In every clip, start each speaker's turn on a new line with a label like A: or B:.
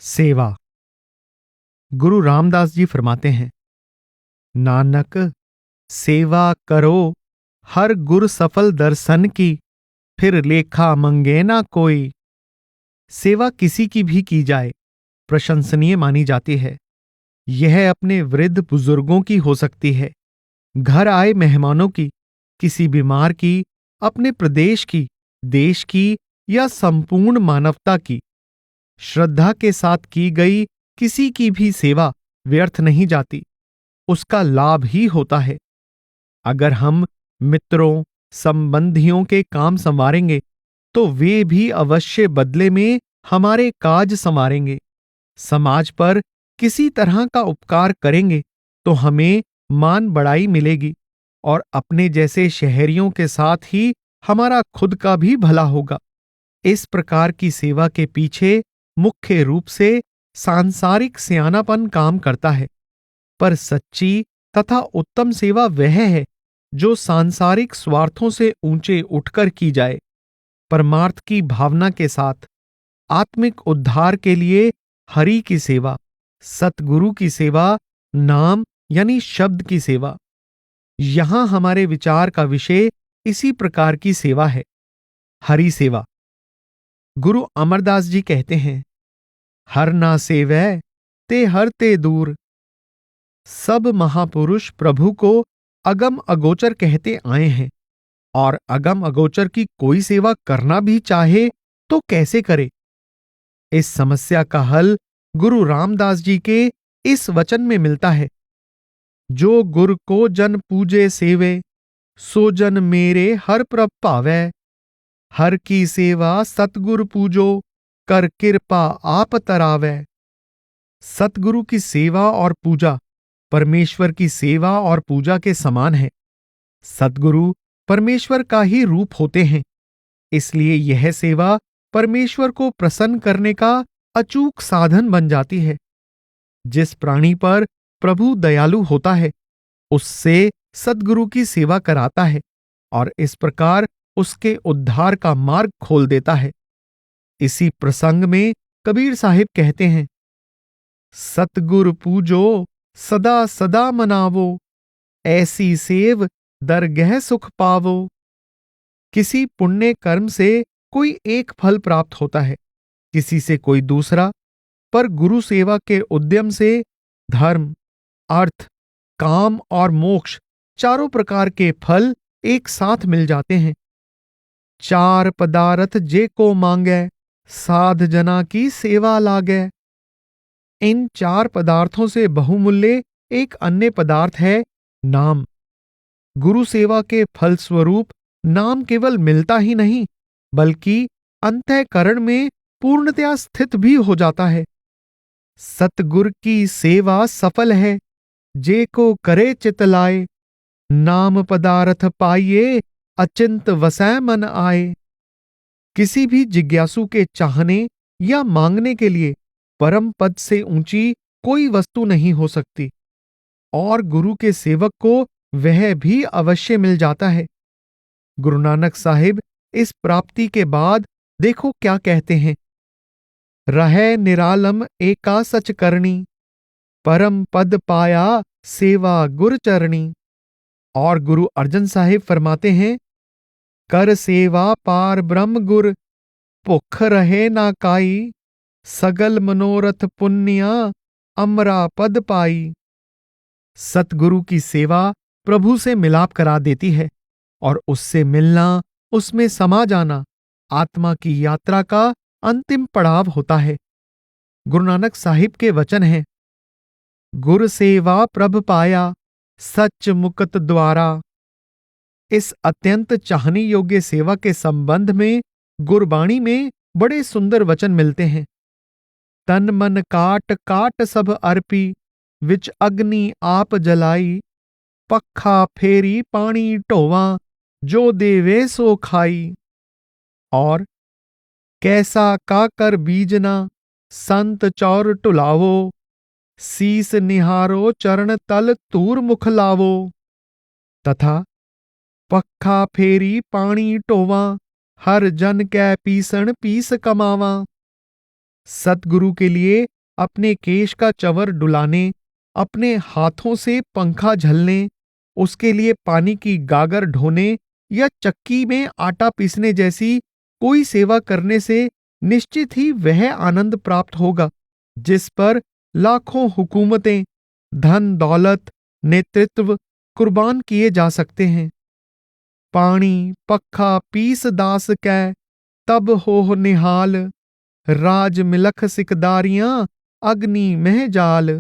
A: सेवा। गुरु रामदास जी फरमाते हैं, नानक सेवा करो हर गुर सफल दर्शन की, फिर लेखा मंगे ना कोई। सेवा किसी की भी की जाए प्रशंसनीय मानी जाती है। यह अपने वृद्ध बुजुर्गों की हो सकती है, घर आए मेहमानों की, किसी बीमार की, अपने प्रदेश की, देश की या संपूर्ण मानवता की। श्रद्धा के साथ की गई किसी की भी सेवा व्यर्थ नहीं जाती, उसका लाभ ही होता है। अगर हम मित्रों संबंधियों के काम संवारेंगे तो वे भी अवश्य बदले में हमारे काज संवारेंगे। समाज पर किसी तरह का उपकार करेंगे तो हमें मान बढ़ाई मिलेगी और अपने जैसे शहरियों के साथ ही हमारा खुद का भी भला होगा। इस प्रकार की सेवा के पीछे मुख्य रूप से सांसारिक सियानापन काम करता है, पर सच्ची तथा उत्तम सेवा वह है जो सांसारिक स्वार्थों से ऊंचे उठकर की जाए, परमार्थ की भावना के साथ। आत्मिक उद्धार के लिए हरि की सेवा, सतगुरु की सेवा, नाम यानी शब्द की सेवा। यहां हमारे विचार का विषय इसी प्रकार की सेवा है, हरि सेवा। गुरु अमरदास जी कहते हैं, हर ना सेवै ते हर ते दूर। सब महापुरुष प्रभु को अगम अगोचर कहते आए हैं, और अगम अगोचर की कोई सेवा करना भी चाहे तो कैसे करे। इस समस्या का हल गुरु रामदास जी के इस वचन में मिलता है, जो गुर को जन पूजे सेवे, सो जन मेरे हर प्रभ पावै। हर की सेवा सतगुरु पूजो, कर कृपा आप तरावै। सतगुरु की सेवा और पूजा परमेश्वर की सेवा और पूजा के समान है। सतगुरु परमेश्वर का ही रूप होते हैं, इसलिए यह सेवा परमेश्वर को प्रसन्न करने का अचूक साधन बन जाती है। जिस प्राणी पर प्रभु दयालु होता है, उससे सतगुरु की सेवा कराता है और इस प्रकार उसके उद्धार का मार्ग खोल देता है। इसी प्रसंग में कबीर साहिब कहते हैं, सतगुर पूजो सदा सदा मनावो, ऐसी सेव दरगह सुख पावो। किसी पुण्य कर्म से कोई एक फल प्राप्त होता है, किसी से कोई दूसरा, पर गुरु सेवा के उद्यम से धर्म, अर्थ, काम और मोक्ष चारों प्रकार के फल एक साथ मिल जाते हैं। चार पदार्थ जे को मांगै, साध जना की सेवा लागै। इन चार पदार्थों से बहुमूल्य एक अन्य पदार्थ है नाम। गुरु सेवा के फलस्वरूप नाम केवल मिलता ही नहीं, बल्कि अंतःकरण में पूर्णतया स्थित भी हो जाता है। सतगुर की सेवा सफल है, जे को करे चित लाए। नाम पदार्थ पाइए, अचिंत वसै मन आए। किसी भी जिज्ञासु के चाहने या मांगने के लिए परम पद से ऊंची कोई वस्तु नहीं हो सकती, और गुरु के सेवक को वह भी अवश्य मिल जाता है। गुरु नानक साहिब इस प्राप्ति के बाद देखो क्या कहते हैं, रहे निरालम एका सच करनी, परम पद पाया सेवा गुर चरणी। और गुरु अर्जन साहिब फरमाते हैं, कर सेवा पार ब्रह्म गुर, भुख रहे ना काई। सगल मनोरथ पुण्या, अमरा पद पाई। सतगुरु की सेवा प्रभु से मिलाप करा देती है, और उससे मिलना, उसमें समा जाना आत्मा की यात्रा का अंतिम पड़ाव होता है। गुरु नानक साहिब के वचन हैं, गुर सेवा प्रभ पाया, सच मुकत द्वारा। इस अत्यंत चाहने योग्य सेवा के संबंध में गुरबाणी में बड़े सुंदर वचन मिलते हैं। तन मन काट काट सब अर्पी, विच अग्नि आप जलाई। पखा फेरी पानी ढोवा, जो देवे सो खाई। और कैसा काकर बीजना, संत चौर टुलावो। सीस निहारो चरण तल तूर मुख लावो। तथा पखा फेरी पानी ढोवा, हर जन कै पीसण पीस कमावा। सतगुरु के लिए अपने केश का चंवर डुलाने, अपने हाथों से पंखा झलने, उसके लिए पानी की गागर ढोने या चक्की में आटा पीसने जैसी कोई सेवा करने से निश्चित ही वह आनंद प्राप्त होगा जिस पर लाखों हुकूमतें, धन दौलत, नेतृत्व कुर्बान किए जा सकते हैं। पानी पक्खा पीस दास कै, तब हो निहाल, राज मिलख सिकदारियां, अग्नि मह जाल।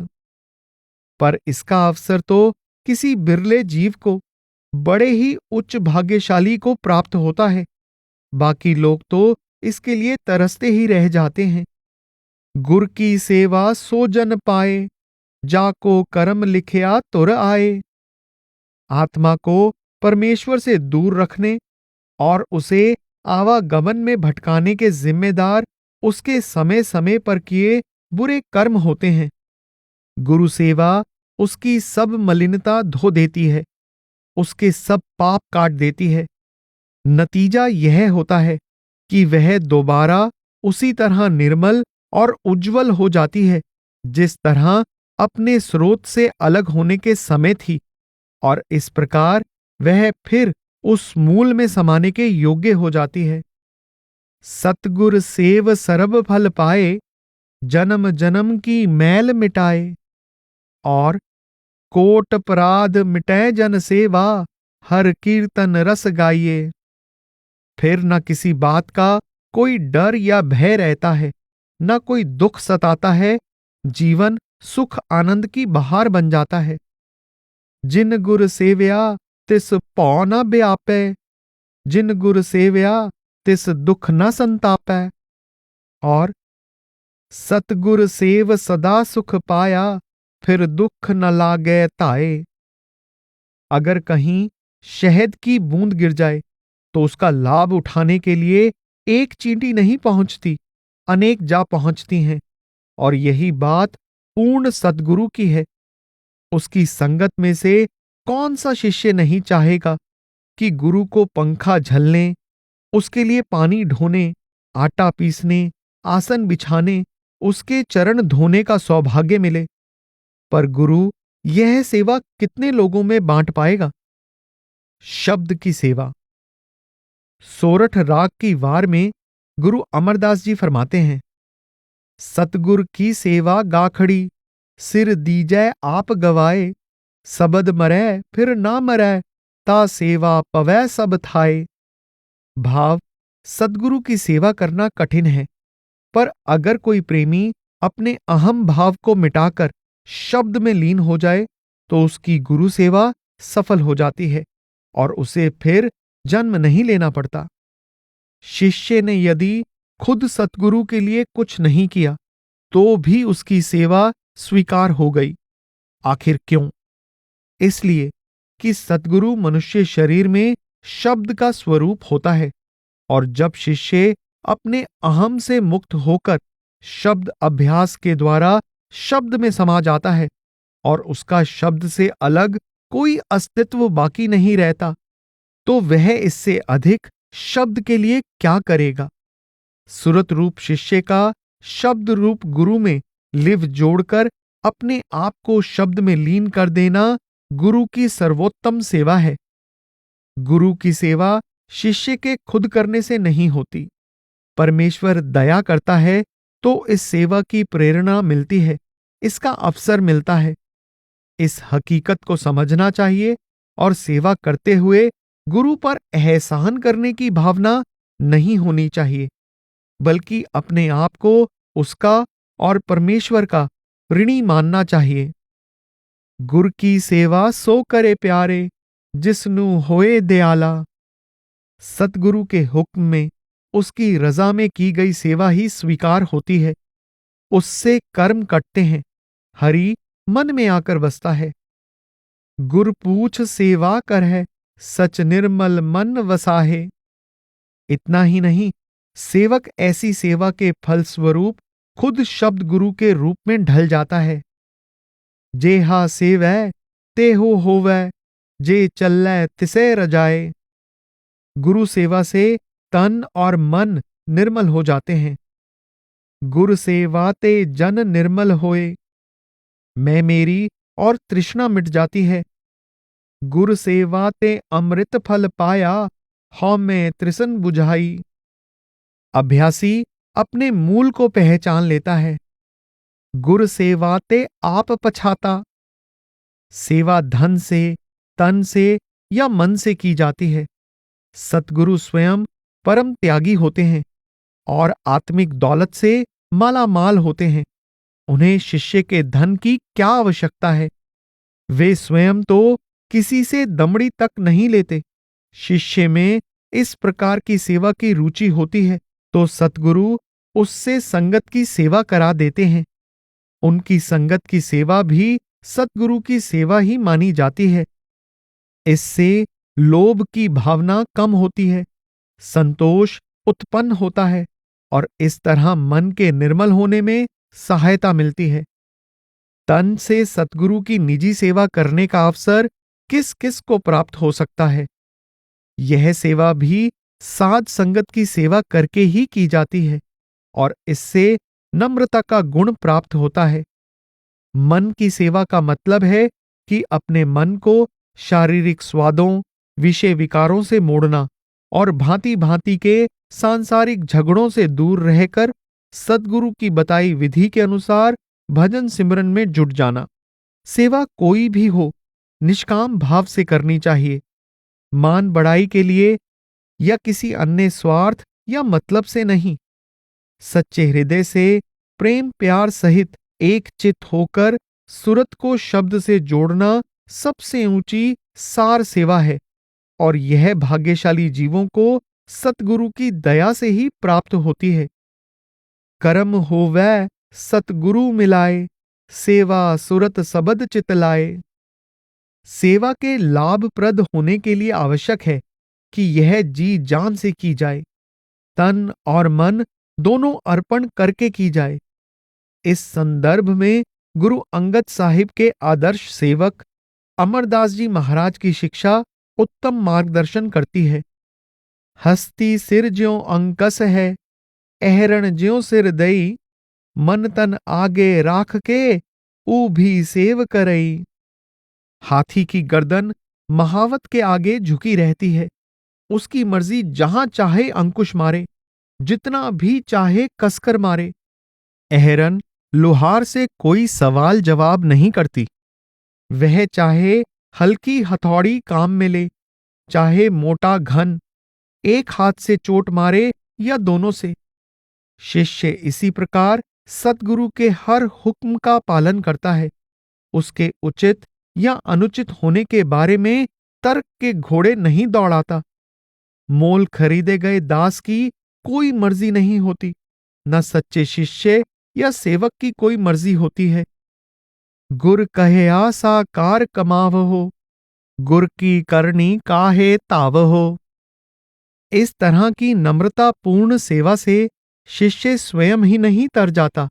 A: पर इसका अवसर तो किसी बिरले जीव को, बड़े ही उच्च भाग्यशाली को प्राप्त होता है। बाकी लोग तो इसके लिए तरसते ही रह जाते हैं। गुर की सेवा सो जन पाए, जाको कर्म लिखिया तुर आए। आत्मा को परमेश्वर से दूर रखने और उसे आवागमन में भटकाने के जिम्मेदार उसके समय समय पर किए बुरे कर्म होते हैं। गुरु सेवा उसकी सब मलिनता धो देती है, उसके सब पाप काट देती है। नतीजा यह होता है कि वह दोबारा उसी तरह निर्मल और उज्जवल हो जाती है जिस तरह अपने स्रोत से अलग होने के समय थी, और इस प्रकार वह फिर उस मूल में समाने के योग्य हो जाती है। सतगुर सेव सरब फल पाए, जन्म जन्म की मैल मिटाए। और कोट अपराध मिटै जन सेवा, हर कीर्तन रस गाइए। फिर न किसी बात का कोई डर या भय रहता है, न कोई दुख सताता है। जीवन सुख आनंद की बहार बन जाता है। जिन गुर सेव्या तिस पौ न व्यापै, जिन गुर सेव्या तिस दुख न संतापै। और सतगुर सेव सदा सुख पाया, फिर दुख न लागै ताए। अगर कहीं शहद की बूंद गिर जाए तो उसका लाभ उठाने के लिए एक चींटी नहीं पहुंचती, अनेक जा पहुंचती हैं। और यही बात पूर्ण सद्गुरु की है। उसकी संगत में से कौन सा शिष्य नहीं चाहेगा कि गुरु को पंखा झलने, उसके लिए पानी ढोने, आटा पीसने, आसन बिछाने, उसके चरण धोने का सौभाग्य मिले। पर गुरु यह सेवा कितने लोगों में बांट पाएगा? शब्द की सेवा। सोरठ राग की वार में गुरु अमरदास जी फरमाते हैं, सतगुर की सेवा गाखड़ी, सिर दीजै आप गवाए। सबद मरै फिर ना मरै, ता सेवा पवै सब थाए। भाव, सदगुरु की सेवा करना कठिन है, पर अगर कोई प्रेमी अपने अहम भाव को मिटाकर शब्द में लीन हो जाए तो उसकी गुरु सेवा सफल हो जाती है और उसे फिर जन्म नहीं लेना पड़ता। शिष्य ने यदि खुद सतगुरु के लिए कुछ नहीं किया तो भी उसकी सेवा स्वीकार हो गई। आखिर क्यों? इसलिए कि सतगुरु मनुष्य शरीर में शब्द का स्वरूप होता है, और जब शिष्य अपने अहम से मुक्त होकर शब्द अभ्यास के द्वारा शब्द में समा जाता है और उसका शब्द से अलग कोई अस्तित्व बाकी नहीं रहता, तो वह इससे अधिक शब्द के लिए क्या करेगा? सुरत रूप शिष्य का शब्द रूप गुरु में लिव जोड़कर अपने आप को शब्द में लीन कर देना गुरु की सर्वोत्तम सेवा है। गुरु की सेवा शिष्य के खुद करने से नहीं होती। परमेश्वर दया करता है तो इस सेवा की प्रेरणा मिलती है, इसका अवसर मिलता है। इस हकीकत को समझना चाहिए और सेवा करते हुए गुरु पर एहसान करने की भावना नहीं होनी चाहिए, बल्कि अपने आप को उसका और परमेश्वर का ऋणी मानना चाहिए। गुर की सेवा सो करे प्यारे, जिसनु होए दयाला। सतगुरु के हुक्म में उसकी रजा में की गई सेवा ही स्वीकार होती है। उससे कर्म कटते हैं, हरि मन में आकर बसता है। गुर पूछ सेवा कर है, सच निर्मल मन वसाहे। इतना ही नहीं, सेवक ऐसी सेवा के फलस्वरूप खुद शब्द गुरु के रूप में ढल जाता है। जे हा सेवै ते हो होवै, जे चल्लै तिसे रजाए। गुरु सेवा से तन और मन निर्मल हो जाते हैं। गुर सेवाते जन निर्मल होए। मैं मेरी और तृष्णा मिट जाती है। गुर सेवाते अमृत फल पाया, हौ में तृषन बुझाई। अभ्यासी अपने मूल को पहचान लेता है। गुर सेवाते आप पछाता। सेवा धन से, तन से या मन से की जाती है। सतगुरु स्वयं परम त्यागी होते हैं और आत्मिक दौलत से मालामाल होते हैं। उन्हें शिष्य के धन की क्या आवश्यकता है। वे स्वयं तो किसी से दमड़ी तक नहीं लेते। शिष्य में इस प्रकार की सेवा की रुचि होती है तो सतगुरु उससे संगत की सेवा करा देते हैं। उनकी संगत की सेवा भी सतगुरु की सेवा ही मानी जाती है। इससे लोभ की भावना कम होती है, संतोष उत्पन्न होता है और इस तरह मन के निर्मल होने में सहायता मिलती है। तन से सतगुरु की निजी सेवा करने का अवसर किस किस को प्राप्त हो सकता है। यह सेवा भी साध संगत की सेवा करके ही की जाती है और इससे नम्रता का गुण प्राप्त होता है। मन की सेवा का मतलब है कि अपने मन को शारीरिक स्वादों, विषय विकारों से मोड़ना और भांति भांति के सांसारिक झगड़ों से दूर रहकर सद्गुरु की बताई विधि के अनुसार भजन सिमरन में जुट जाना। सेवा कोई भी हो, निष्काम भाव से करनी चाहिए। मान बढ़ाई के लिए या किसी अन्य स्वार्थ या मतलब से नहीं। सच्चे हृदय से प्रेम प्यार सहित एक चित होकर सुरत को शब्द से जोड़ना सबसे ऊंची सार सेवा है और यह भाग्यशाली जीवों को सतगुरु की दया से ही प्राप्त होती है। कर्म होवै सतगुरु मिलाए, सेवा सुरत सबद चित लाए। सेवा के लाभप्रद होने के लिए आवश्यक है कि यह जी जान से की जाए, तन और मन दोनों अर्पण करके की जाए। इस संदर्भ में गुरु अंगद साहिब के आदर्श सेवक अमरदास जी महाराज की शिक्षा उत्तम मार्गदर्शन करती है। हस्ती सिर ज्यों अंकस है, एहरण ज्यों सिर दई। मन तन आगे राख के, ऊ भी सेव करई। हाथी की गर्दन महावत के आगे झुकी रहती है। उसकी मर्जी जहां चाहे अंकुश मारे, जितना भी चाहे कसकर मारे। एहरन लोहार से कोई सवाल जवाब नहीं करती। वह चाहे हल्की हथौड़ी काम में ले, चाहे मोटा घन, एक हाथ से चोट मारे या दोनों से। शिष्य इसी प्रकार सतगुरु के हर हुक्म का पालन करता है। उसके उचित या अनुचित होने के बारे में तर्क के घोड़े नहीं दौड़ाता। मोल खरीदे गए दास की कोई मर्जी नहीं होती, न सच्चे शिष्य या सेवक की कोई मर्जी होती है। गुर कहे आसा कार कमाव हो, गुर की करनी काहे ताव हो। इस तरह की नम्रता पूर्ण सेवा से शिष्य स्वयं ही नहीं तर जाता,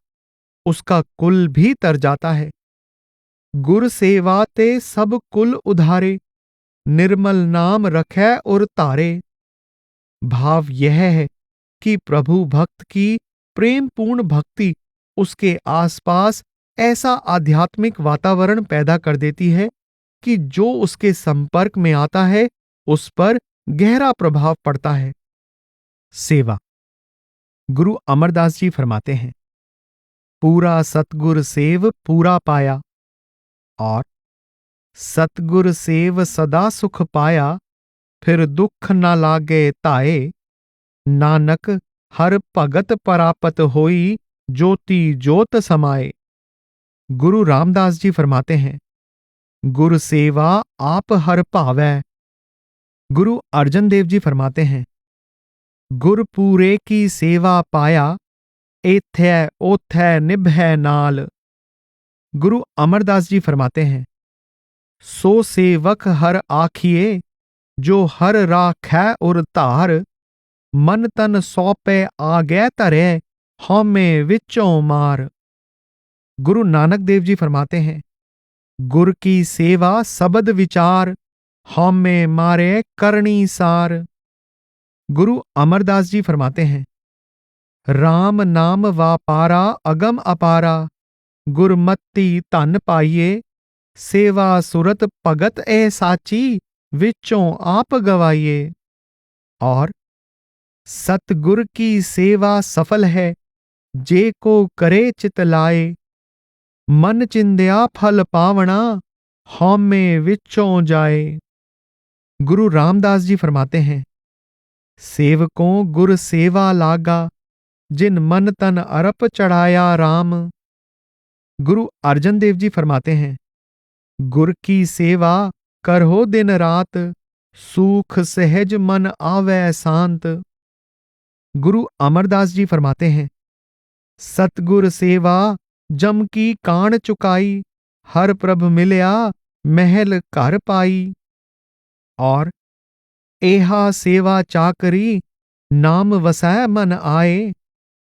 A: उसका कुल भी तर जाता है। गुर सेवाते सब कुल उधारे, निर्मल नाम रखै उर तारे। भाव यह है कि प्रभु भक्त की प्रेम पूर्ण भक्ति उसके आसपास ऐसा आध्यात्मिक वातावरण पैदा कर देती है कि जो उसके संपर्क में आता है उस पर गहरा प्रभाव पड़ता है। सेवा। गुरु अमरदास जी फरमाते हैं, पूरा सतगुर सेव पूरा पाया, और सतगुर सेव सदा सुख पाया, फिर दुख न लागे ताए। नानक हर भगत परापत होई, ज्योति ज्योत समाए। गुरु रामदास जी फरमाते हैं, गुर सेवा आप हर भावै। गुरु अर्जन देव जी फरमाते हैं, गुर पूरे की सेवा पाया, एथै ओथै निभै नाल। गुरु अमरदास जी फरमाते हैं, सो सेवक हर आखिए, जो हर राखै उर धार। मन तन सौंपे आगे तरे, हौमे विचों मार। गुरु नानक देव जी फरमाते हैं, गुर की सेवा सबद विचार, हौमे मारे करनी सार। गुरु अमरदास जी फरमाते हैं, राम नाम वापारा अगम अपारा, गुरमति धन पाइए, सेवा सुरत भगत ए साची, विचों आप गवाइए। और सतगुर की सेवा सफल है, जे को करे चित लाए, मन चिंध्या फल पावना, हौमे विचों जाए। गुरु रामदास जी फरमाते हैं, सेवकों गुर सेवा लागा, जिन मन तन अरप चढ़ाया राम। गुरु अर्जन देव जी फरमाते हैं, गुर की सेवा करहो दिन रात, सूख सहज मन आवे शांत। गुरु अमरदास जी फरमाते हैं, सतगुर सेवा जम की कान चुकाई, हर प्रभ मिलया महल घर पाई। और एहा सेवा चाकरी, नाम वसै मन आए,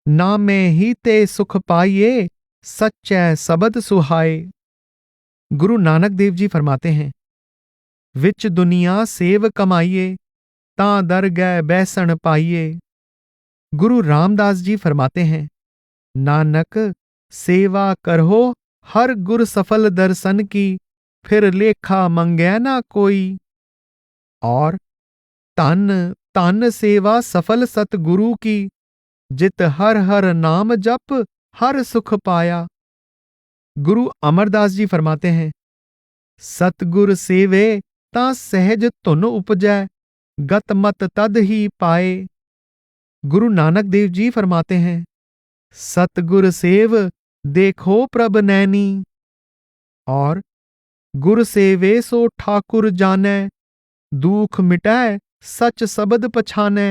A: नामे ही ते सुख पाइए, सच्चै सबद सुहाए। गुरु नानक देव जी फरमाते हैं, विच दुनिया सेव कमाइए, तां दर गै बैसण पाइए। गुरु रामदास जी फरमाते हैं, नानक सेवा करहो हर गुर सफल दर्शन की, फिर लेखा मंगै ना कोई। और तन तन सेवा सफल सतगुरु की, जित हर हर नाम जप हर सुख पाया। गुरु अमरदास जी फरमाते हैं, सतगुर सेवे तां सहज धुन उपजै, गत मत तद ही पाए। गुरु नानक देव जी फरमाते हैं, सतगुर सेव देखो प्रभ नैनी। और गुर सेवे सो ठाकुर जानै, दुख मिटै सच सबद पछानै।